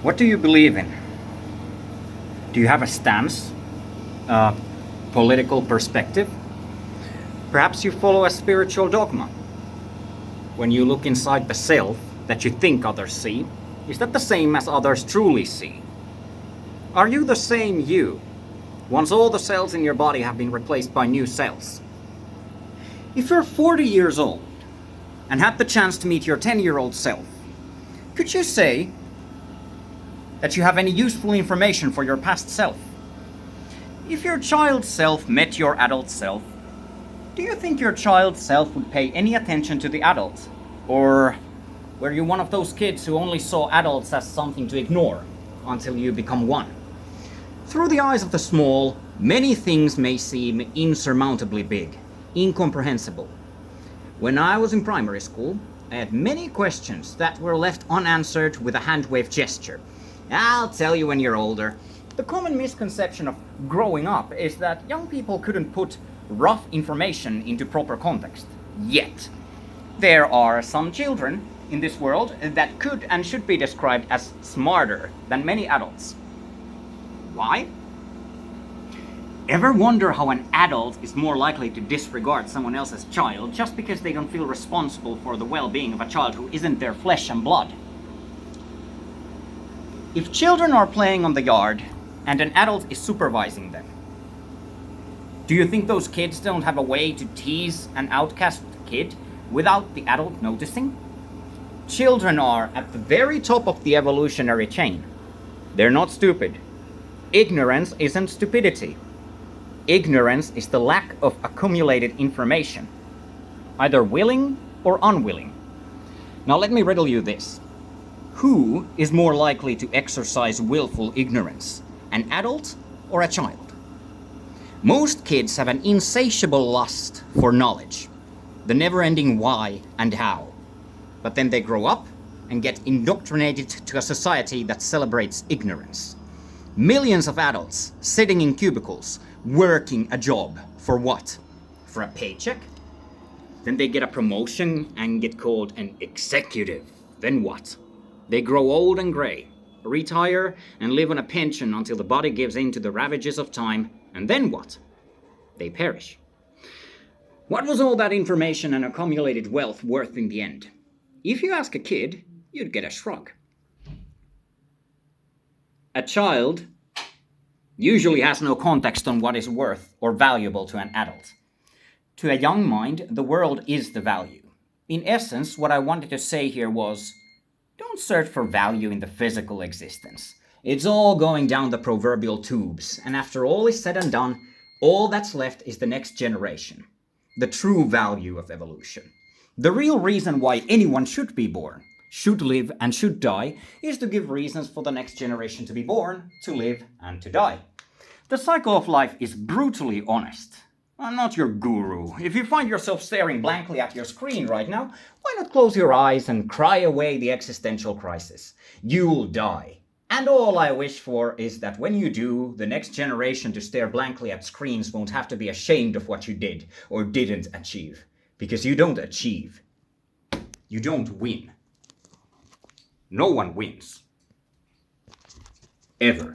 What do you believe in? Do you have a stance? A political perspective? Perhaps you follow a spiritual dogma. When you look inside the self that you think others see, is that the same as others truly see? Are you the same you, once all the cells in your body have been replaced by new cells? If you're 40 years old and had the chance to meet your 10-year-old self, could you say that you have any useful information for your past self? If your child self met your adult self, do you think your child self would pay any attention to the adult? Or were you one of those kids who only saw adults as something to ignore until you become one? Through the eyes of the small, many things may seem insurmountably big, incomprehensible. When I was in primary school, I had many questions that were left unanswered with a hand wave gesture. I'll tell you when you're older. The common misconception of growing up is that young people couldn't put rough information into proper context. Yet, there are some children in this world that could and should be described as smarter than many adults. Why? Ever wonder how an adult is more likely to disregard someone else's child just because they don't feel responsible for the well-being of a child who isn't their flesh and blood? If children are playing on the yard and an adult is supervising them, do you think those kids don't have a way to tease an outcast kid without the adult noticing? Children are at the very top of the evolutionary chain. They're not stupid. Ignorance isn't stupidity. Ignorance is the lack of accumulated information, either willing or unwilling. Now let me riddle you this. Who is more likely to exercise willful ignorance, an adult or a child? Most kids have an insatiable lust for knowledge, the never-ending why and how. But then they grow up and get indoctrinated to a society that celebrates ignorance. Millions of adults sitting in cubicles, working a job. For what? For a paycheck? Then they get a promotion and get called an executive. Then what? They grow old and grey, retire and live on a pension until the body gives in to the ravages of time. And then what? They perish. What was all that information and accumulated wealth worth in the end? If you ask a kid, you'd get a shrug. A child usually has no context on what is worth or valuable to an adult. To a young mind, the world is the value. In essence, what I wanted to say here was, don't search for value in the physical existence. It's all going down the proverbial tubes, and after all is said and done, all that's left is the next generation. The true value of evolution. The real reason why anyone should be born, should live and should die, is to give reasons for the next generation to be born, to live and to die. The cycle of life is brutally honest. I'm not your guru. If you find yourself staring blankly at your screen right now, why not close your eyes and cry away the existential crisis? You'll die. And all I wish for is that when you do, the next generation to stare blankly at screens won't have to be ashamed of what you did or didn't achieve. Because you don't achieve. You don't win. No one wins. Ever.